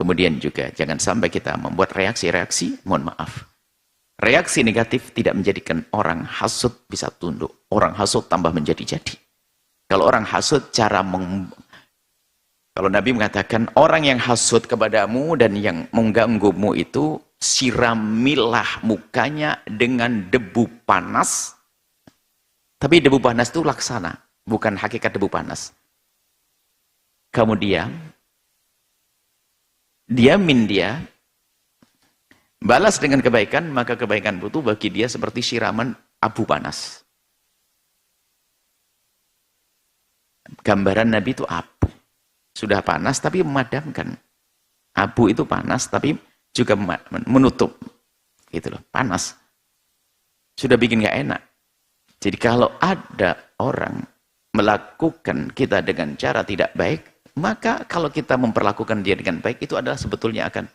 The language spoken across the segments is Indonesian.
Kemudian juga jangan sampai kita membuat reaksi-reaksi, mohon maaf. Reaksi negatif tidak menjadikan orang hasud bisa tunduk. Orang hasud tambah menjadi-jadi. Kalau orang hasud kalau Nabi mengatakan orang yang hasud kepadamu dan yang mengganggumu itu siramilah mukanya dengan debu panas. Tapi debu panas itu laksana, bukan hakikat debu panas. Kemudian diamin dia, balas dengan kebaikan, maka kebaikan itu bagi dia seperti siraman abu panas. Gambaran Nabi itu abu. Sudah panas tapi memadamkan. Abu itu panas tapi juga menutup. Gitu loh, panas. Sudah bikin gak enak. Jadi kalau ada orang melakukan kita dengan cara tidak baik, maka kalau kita memperlakukan dia dengan baik, itu adalah sebetulnya akan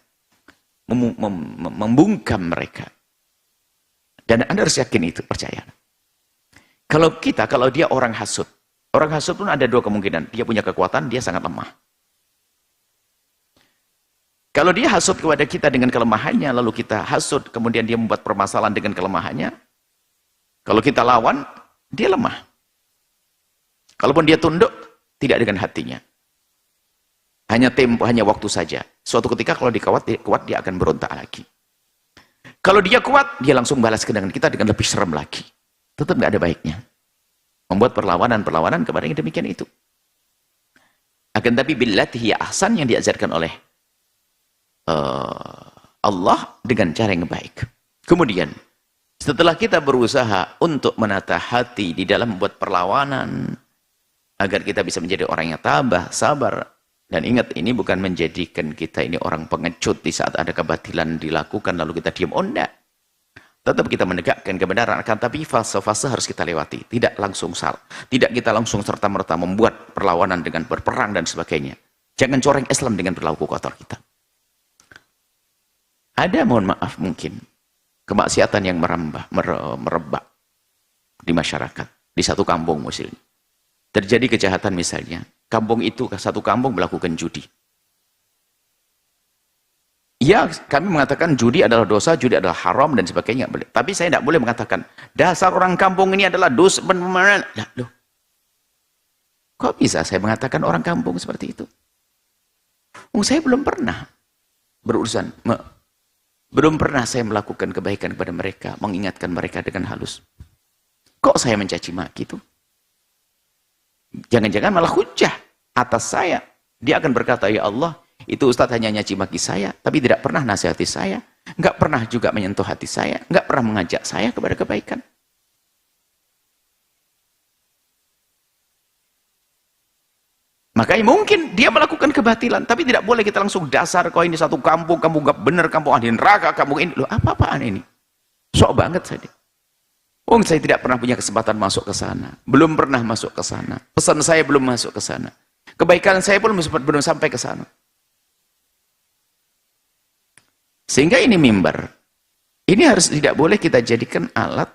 membungkam mereka. Dan Anda harus yakin itu, percaya. Kalau dia orang hasud, orang hasud pun ada dua kemungkinan. Dia punya kekuatan, dia sangat lemah. Kalau dia hasud kepada kita dengan kelemahannya, lalu kita hasud, kemudian dia membuat permasalahan dengan kelemahannya, kalau kita lawan, dia lemah. Kalaupun dia tunduk, tidak dengan hatinya. Hanya waktu saja. Suatu ketika kalau kuat, dia akan berontak lagi. Kalau dia kuat, dia langsung balas dengan kita dengan lebih serem lagi. Tetap nggak ada baiknya. Membuat perlawanan kepada yang demikian itu. Akan tapi billatihi ahsan yang diajarkan oleh Allah dengan cara yang baik. Kemudian, setelah kita berusaha untuk menata hati di dalam membuat perlawanan, agar kita bisa menjadi orang yang tabah, sabar, dan ingat, ini bukan menjadikan kita ini orang pengecut di saat ada kebatilan dilakukan lalu kita diam. Oh enggak. Tetap kita menegakkan kebenaran, akan tapi fase-fase harus kita lewati. Tidak langsung salah. Tidak kita langsung serta-merta membuat perlawanan dengan berperang dan sebagainya. Jangan coreng Islam dengan perilaku kotor kita. Ada, mohon maaf mungkin, kemaksiatan yang merebak di masyarakat, di satu kampung muslim. Terjadi kejahatan misalnya. Satu kampung melakukan judi. Ya, kami mengatakan judi adalah dosa, judi adalah haram dan sebagainya. Tapi saya tidak boleh mengatakan dasar orang kampung ini adalah dosa. Loh. Kok bisa saya mengatakan orang kampung seperti itu? Saya belum pernah berurusan. Belum pernah saya melakukan kebaikan kepada mereka, mengingatkan mereka dengan halus. Kok saya mencaci maki itu? Jangan-jangan malah hujah atas saya. Dia akan berkata, ya Allah, itu Ustadz hanya nyaci maki saya, tapi tidak pernah nasihati saya, nggak pernah juga menyentuh hati saya, nggak pernah mengajak saya kepada kebaikan. Makanya mungkin dia melakukan kebatilan, tapi tidak boleh kita langsung dasar, kau ini satu kampung, kamu nggak benar, kampung ahli neraka, kampung ini. Loh, apa-apaan ini? Sok banget saya. Saya tidak pernah punya kesempatan masuk ke sana. Belum pernah masuk ke sana. Pesan saya belum masuk ke sana. Kebaikan saya pun belum sampai ke sana. Sehingga ini mimbar. Ini harus tidak boleh kita jadikan alat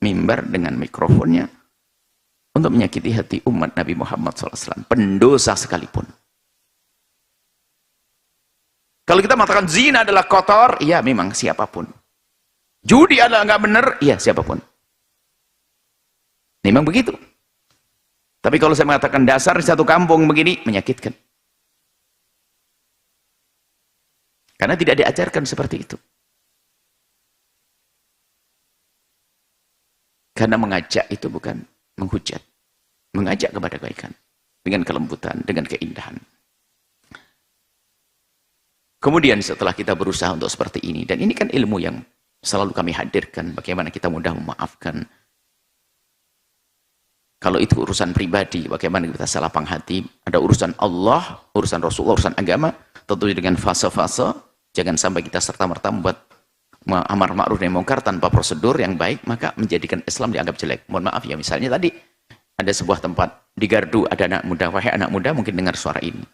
mimbar dengan mikrofonnya untuk menyakiti hati umat Nabi Muhammad SAW. Pendosa sekalipun. Kalau kita mengatakan zina adalah kotor, iya memang siapapun. Judi adalah nggak benar, iya siapapun. Memang begitu. Tapi kalau saya mengatakan dasar di satu kampung begini, menyakitkan. Karena tidak diajarkan seperti itu. Karena mengajak itu bukan menghujat. Mengajak kepada kebaikan. Dengan kelembutan, dengan keindahan. Kemudian setelah kita berusaha untuk seperti ini, dan ini kan ilmu yang selalu kami hadirkan, bagaimana kita mudah memaafkan. Kalau itu urusan pribadi, bagaimana kita salah lapang hati, ada urusan Allah, urusan Rasulullah, urusan agama, tentu dengan fase-fase, jangan sampai kita serta-merta membuat amar ma'ruf nahi munkar tanpa prosedur yang baik, maka menjadikan Islam dianggap jelek. Mohon maaf ya, misalnya tadi ada sebuah tempat di Gardu, ada anak muda, wahai anak muda mungkin dengar suara ini.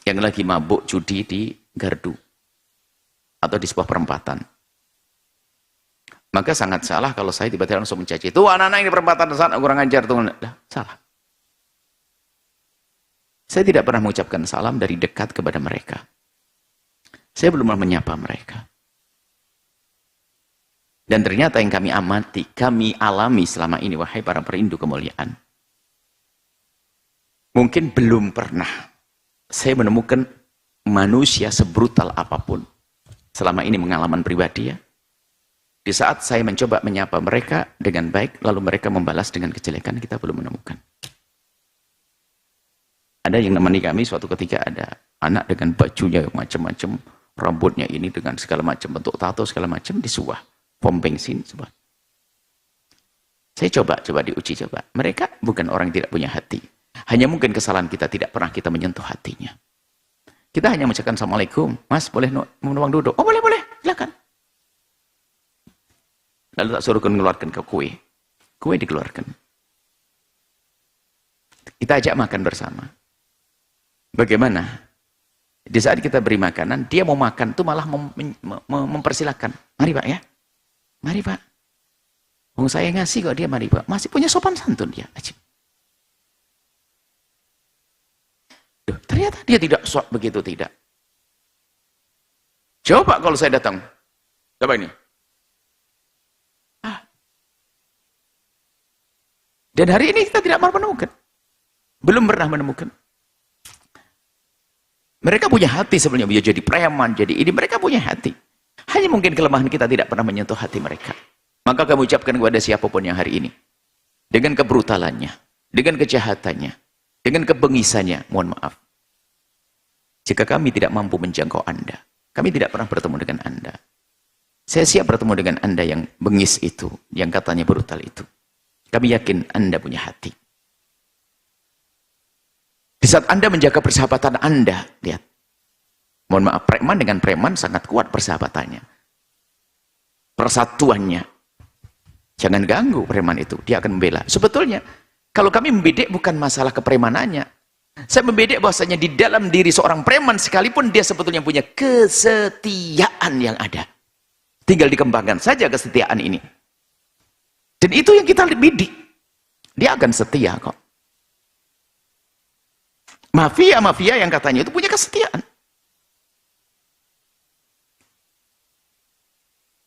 Yang lagi mabuk judi di Gardu atau di sebuah perempatan. Maka sangat salah kalau saya tiba-tiba langsung mencaci. Tuh anak-anak ini perempatan sana kurang ajar tuh. Salah. Saya tidak pernah mengucapkan salam dari dekat kepada mereka. Saya belum pernah menyapa mereka. Dan ternyata yang kami amati, kami alami selama ini, wahai para perindu kemuliaan. Mungkin belum pernah saya menemukan manusia sebrutal apapun. Selama ini pengalaman pribadi ya. Di saat saya mencoba menyapa mereka dengan baik, lalu mereka membalas dengan kejelekan, kita belum menemukan. Ada yang menemani kami suatu ketika ada anak dengan bajunya macam-macam, rambutnya ini dengan segala macam bentuk tato segala macam disuah. Pom bensin, coba. Saya coba diuji coba. Mereka bukan orang yang tidak punya hati. Hanya mungkin kesalahan kita tidak pernah kita menyentuh hatinya. Kita hanya mengucapkan Assalamualaikum, Mas boleh menuang duduk? Oh boleh, silakan. Lalu tak suruh mengeluarkan ke kue. Kue dikeluarkan. Kita ajak makan bersama. Bagaimana? Di saat kita beri makanan, dia mau makan tuh malah mempersilahkan. Mari Pak ya. Mari Pak. Oh, saya ngasih kok dia mari Pak. Masih punya sopan santun dia. Duh, ternyata dia tidak sok begitu, tidak. Coba kalau saya datang. Coba ini. Dan hari ini kita tidak pernah menemukan. Belum pernah menemukan. Mereka punya hati sebenarnya. Dia jadi preman, jadi ini. Mereka punya hati. Hanya mungkin kelemahan kita tidak pernah menyentuh hati mereka. Maka kami ucapkan kepada siapapun yang hari ini. Dengan kebrutalannya. Dengan kejahatannya. Dengan kebengisannya. Mohon maaf. Jika kami tidak mampu menjangkau Anda. Kami tidak pernah bertemu dengan Anda. Saya siap bertemu dengan Anda yang bengis itu. Yang katanya brutal itu. Kami yakin Anda punya hati. Di saat Anda menjaga persahabatan Anda. Lihat. Mohon maaf, preman dengan preman sangat kuat persahabatannya. Persatuannya. Jangan ganggu preman itu, dia akan membela. Sebetulnya, kalau kami membidik bukan masalah kepremanannya. Saya membidik bahwasanya di dalam diri seorang preman sekalipun dia sebetulnya punya kesetiaan yang ada. Tinggal dikembangkan saja kesetiaan ini. Dan itu yang kita bidik. Dia akan setia kok. Mafia-mafia yang katanya itu punya kesetiaan.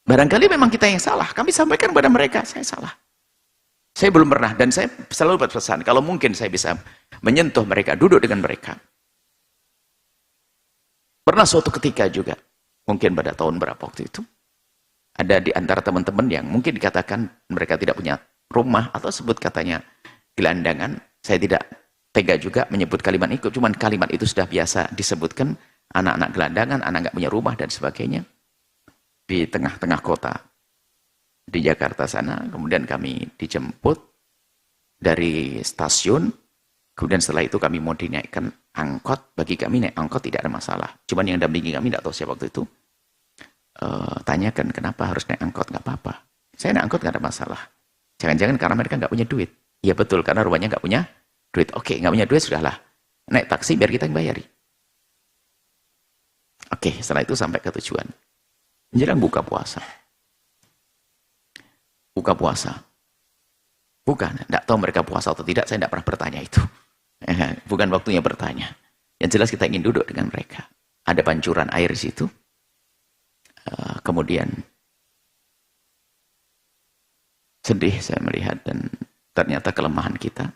Barangkali memang kita yang salah. Kami sampaikan kepada mereka, saya salah. Saya belum pernah, dan saya selalu berpesan, kalau mungkin saya bisa menyentuh mereka, duduk dengan mereka. Pernah suatu ketika juga, mungkin pada tahun berapa waktu itu, ada di antara teman-teman yang mungkin dikatakan mereka tidak punya rumah, atau sebut katanya gelandangan. Saya tidak tega juga menyebut kalimat itu, cuman kalimat itu sudah biasa disebutkan, anak-anak gelandangan, anak nggak punya rumah, dan sebagainya. Di tengah-tengah kota di Jakarta sana, kemudian kami dijemput dari stasiun, kemudian setelah itu kami mau dinaikkan angkot. Bagi kami naik angkot tidak ada masalah, cuman yang dampingi kami tidak tahu siapa waktu itu, tanyakan kenapa harus naik angkot. Nggak apa-apa, saya naik angkot nggak ada masalah. Jangan-jangan karena mereka nggak punya duit. Ya betul, karena rupanya nggak punya duit. Oke, nggak punya duit, sudahlah, naik taksi biar kita yang bayari. Oke, setelah itu sampai ke tujuan. Menjelang buka puasa. Buka puasa. Bukan, tidak tahu mereka puasa atau tidak, saya tidak pernah bertanya itu. Bukan waktunya bertanya. Yang jelas kita ingin duduk dengan mereka. Ada pancuran air di situ. Kemudian sedih saya melihat, dan ternyata kelemahan kita.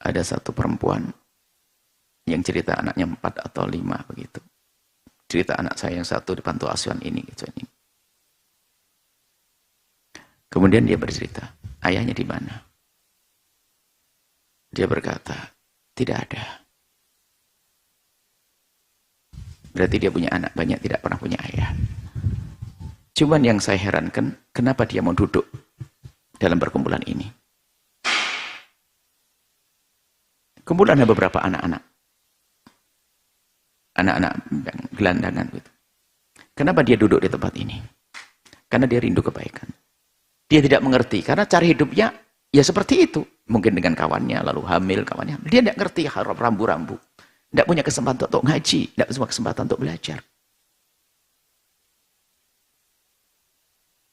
Ada satu perempuan yang cerita anaknya 4 atau 5 begitu. Cerita anak saya yang satu di panti asuhan ini, gitu ini. Kemudian dia bercerita, ayahnya di mana? Dia berkata, tidak ada. Berarti dia punya anak banyak, tidak pernah punya ayah. Cuman yang saya herankan, kenapa dia mau duduk dalam perkumpulan ini? Kumpulan ada beberapa anak-anak. Anak-anak gelandangan gitu. Kenapa dia duduk di tempat ini? Karena dia rindu kebaikan. Dia tidak mengerti, karena cara hidupnya ya seperti itu. Mungkin dengan kawannya, lalu hamil kawannya. Dia tidak ngerti harap rambu-rambu. Tidak punya kesempatan untuk ngaji, tidak punya kesempatan untuk belajar.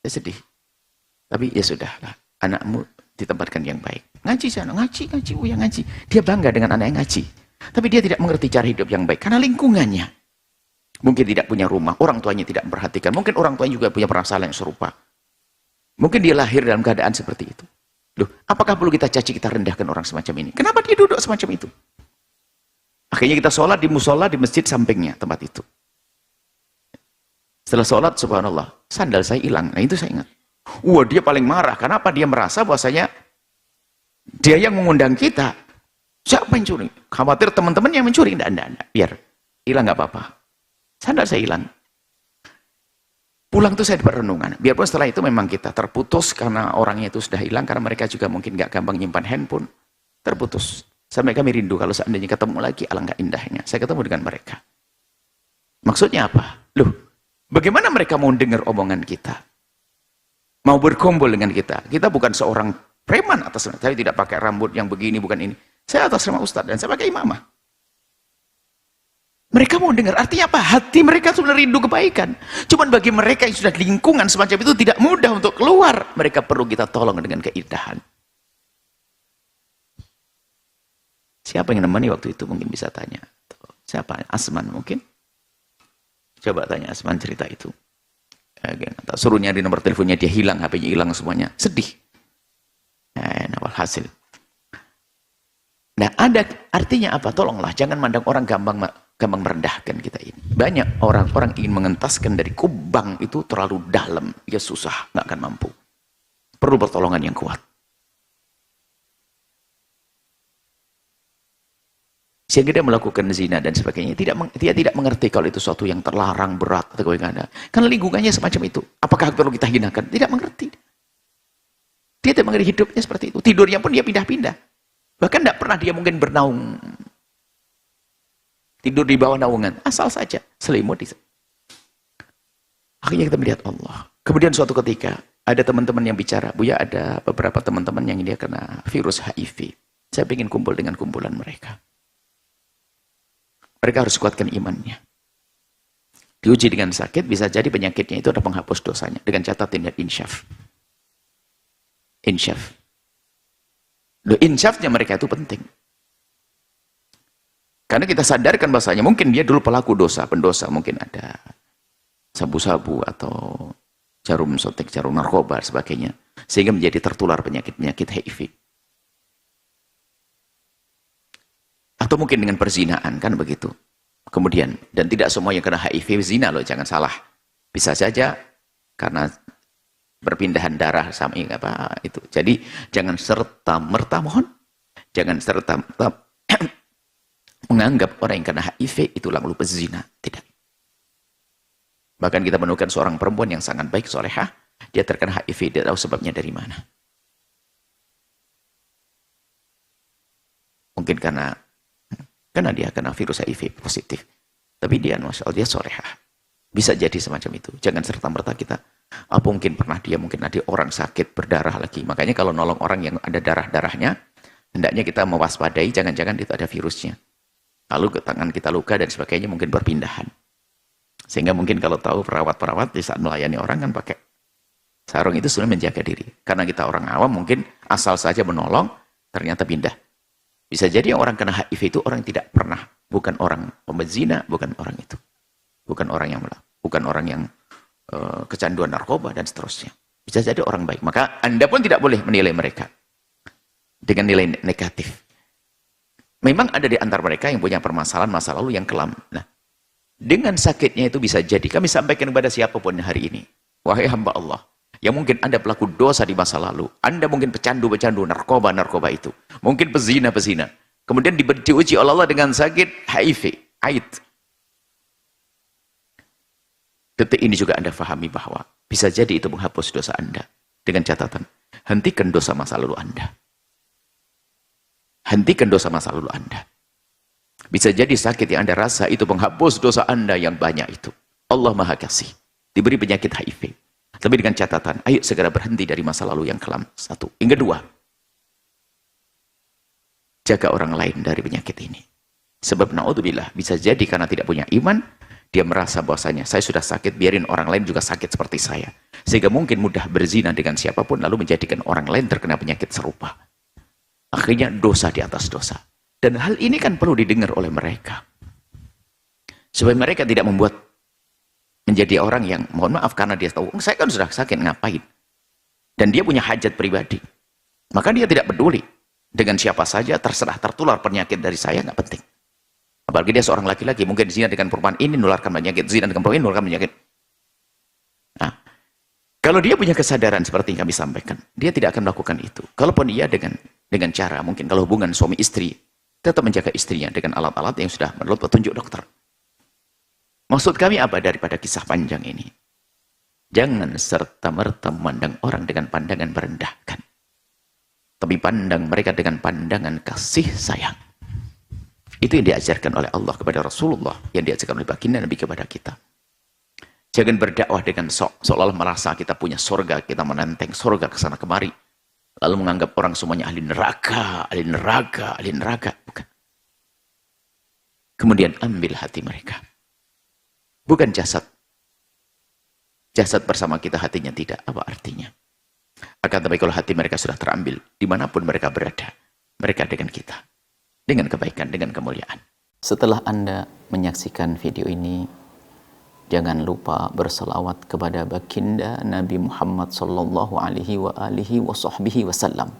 Saya sedih. Tapi ya sudahlah, anakmu ditempatkan yang baik. Ngaji sana, ngaji, ya ngaji. Dia bangga dengan anak yang ngaji. Tapi dia tidak mengerti cara hidup yang baik, karena lingkungannya. Mungkin tidak punya rumah, orang tuanya tidak memperhatikan. Mungkin orang tuanya juga punya permasalahan yang serupa. Mungkin dia lahir dalam keadaan seperti itu. Loh, apakah perlu kita caci, kita rendahkan orang semacam ini? Kenapa dia duduk semacam itu? Akhirnya kita sholat di musola, di masjid sampingnya tempat itu. Setelah sholat, subhanallah, sandal saya hilang. Nah itu saya ingat. Wah, dia paling marah. Kenapa? Dia merasa bahwasanya dia yang mengundang kita. Siapa yang mencuri? Khawatir teman-teman yang mencuri. Tidak. Biar hilang nggak apa-apa. Sandal saya hilang. Pulang itu saya dapat renungan. Biarpun setelah itu memang kita terputus karena orangnya itu sudah hilang. Karena mereka juga mungkin nggak gampang nyimpan handphone. Terputus. Sampai kami rindu kalau seandainya ketemu lagi, alangkah indahnya. Saya ketemu dengan mereka. Maksudnya apa? Loh, bagaimana mereka mau dengar omongan kita? Mau berkumpul dengan kita? Kita bukan seorang preman atas nama. Saya tidak pakai rambut yang begini, bukan ini. Saya atas nama Ustadz dan saya pakai imamah. Mereka mau dengar. Artinya apa? Hati mereka sudah rindu kebaikan. Cuman bagi mereka yang sudah di lingkungan semacam itu tidak mudah untuk keluar. Mereka perlu kita tolong dengan keindahan. Siapa yang menemani waktu itu mungkin bisa tanya. Siapa? Asman mungkin? Coba tanya Asman cerita itu. Atau suruh nyari nomor teleponnya, dia hilang, HP-nya hilang semuanya. Sedih. Hasil. Nah, ada artinya apa? Tolonglah, jangan mandang orang gampang merendahkan kita ini. Banyak orang-orang ingin mengentaskan dari kubang itu terlalu dalam. Dia susah, nggak akan mampu. Perlu pertolongan yang kuat. Sehingga dia melakukan zina dan sebagainya. Dia tidak mengerti kalau itu sesuatu yang terlarang, berat, atau bagaimana. Karena lingkungannya semacam itu. Apakah perlu kita hinakan? Tidak mengerti. Dia tidak mengerti hidupnya seperti itu. Tidurnya pun dia pindah-pindah. Bahkan tidak pernah dia mungkin bernaung. Tidur di bawah naungan. Asal saja. Selimut. Akhirnya kita melihat Allah. Kemudian suatu ketika, ada teman-teman yang bicara. Buya, ada beberapa teman-teman yang dia kena virus HIV. Saya ingin kumpul dengan kumpulan mereka. Mereka harus kuatkan imannya. Diuji dengan sakit, bisa jadi penyakitnya itu ada penghapus dosanya. Dengan catatan dan insyaf. Insyaf. Loh, insyafnya mereka itu penting. Karena kita sadarkan bahasanya, mungkin dia dulu pelaku dosa, pendosa. Mungkin ada sabu-sabu atau jarum sotek, jarum narkoba, sebagainya. Sehingga menjadi tertular penyakit-penyakit HIV. Atau mungkin dengan perzinaan, kan begitu. Kemudian, dan tidak semua yang kena HIV zina loh, jangan salah. Bisa saja karena perpindahan darah sama apa itu. Jadi jangan serta-merta, mohon, jangan serta-merta menganggap orang yang kena HIV itu lalu pezina. Tidak. Bahkan kita menemukan seorang perempuan yang sangat baik, solehah, dia terkena HIV, dia tahu sebabnya dari mana. Mungkin karena dia kena virus HIV positif. Tapi dia, masya Allah, dia solehah. Bisa jadi semacam itu. Jangan serta-merta kita, apa mungkin pernah dia, mungkin ada orang sakit berdarah lagi. Makanya kalau nolong orang yang ada darah-darahnya, hendaknya kita mewaspadai, jangan-jangan itu ada virusnya. Lalu ke tangan kita luka dan sebagainya, mungkin berpindahan. Sehingga mungkin kalau tahu perawat-perawat di saat melayani orang kan pakai sarung itu sudah menjaga diri. Karena kita orang awam mungkin asal saja menolong, ternyata pindah. Bisa jadi yang orang kena HIV itu orang yang tidak pernah, bukan orang pembezina, bukan orang itu. Bukan orang yang kecanduan narkoba dan seterusnya. Bisa jadi orang baik. Maka Anda pun tidak boleh menilai mereka dengan nilai negatif. Memang ada di antara mereka yang punya permasalahan masa lalu yang kelam. Nah, dengan sakitnya itu bisa jadi, kami sampaikan kepada siapapun hari ini, wahai hamba Allah, yang mungkin Anda pelaku dosa di masa lalu, Anda mungkin pecandu-pecandu narkoba itu, mungkin pezina-pezina, kemudian diuji oleh Allah dengan sakit HIV, AIDS. Detik ini juga Anda fahami bahwa bisa jadi itu menghapus dosa Anda. Dengan catatan, hentikan dosa masa lalu Anda. Hentikan dosa masa lalu Anda. Bisa jadi sakit yang Anda rasa itu menghapus dosa Anda yang banyak itu. Allah Maha Kasih. Diberi penyakit HIV. Tapi dengan catatan, ayo segera berhenti dari masa lalu yang kelam. Satu. Yang kedua, jaga orang lain dari penyakit ini. Sebab na'udzubillah, bisa jadi karena tidak punya iman, dia merasa bahwasanya saya sudah sakit, biarin orang lain juga sakit seperti saya. Sehingga mungkin mudah berzina dengan siapapun, lalu menjadikan orang lain terkena penyakit serupa. Akhirnya dosa di atas dosa. Dan hal ini kan perlu didengar oleh mereka. Supaya mereka tidak membuat menjadi orang yang, mohon maaf, karena dia tahu, saya kan sudah sakit, ngapain? Dan dia punya hajat pribadi. Maka dia tidak peduli. Dengan siapa saja, terserah, tertular penyakit dari saya, nggak penting. Apalagi dia seorang laki-laki, mungkin zina dengan perempuan ini menularkan penyakit, zina dengan perempuan ini menularkan penyakit. Nah, kalau dia punya kesadaran seperti yang kami sampaikan, dia tidak akan melakukan itu. Kalaupun ia dengan cara, mungkin kalau hubungan suami istri, tetap menjaga istrinya dengan alat-alat yang sudah menurut petunjuk dokter. Maksud kami apa daripada kisah panjang ini? Jangan serta-merta memandang orang dengan pandangan merendahkan. Tapi pandang mereka dengan pandangan kasih sayang. Itu yang diajarkan oleh Allah kepada Rasulullah, yang diajarkan oleh baginda Nabi kepada kita. Jangan berdakwah dengan seolah-olah merasa kita punya surga, kita menenteng surga ke sana kemari. Lalu menganggap orang semuanya ahli neraka, ahli neraka, ahli neraka. Bukan. Kemudian ambil hati mereka. Bukan jasad. Jasad bersama kita, hatinya tidak. Apa artinya? Akan tapi kalau hati mereka sudah terambil, dimanapun mereka berada, mereka dengan kita. Dengan kebaikan, dengan kemuliaan. Setelah Anda menyaksikan video ini, jangan lupa berselawat kepada baginda Nabi Muhammad sallallahu alaihi wa alihi wa sahbihi wasallam.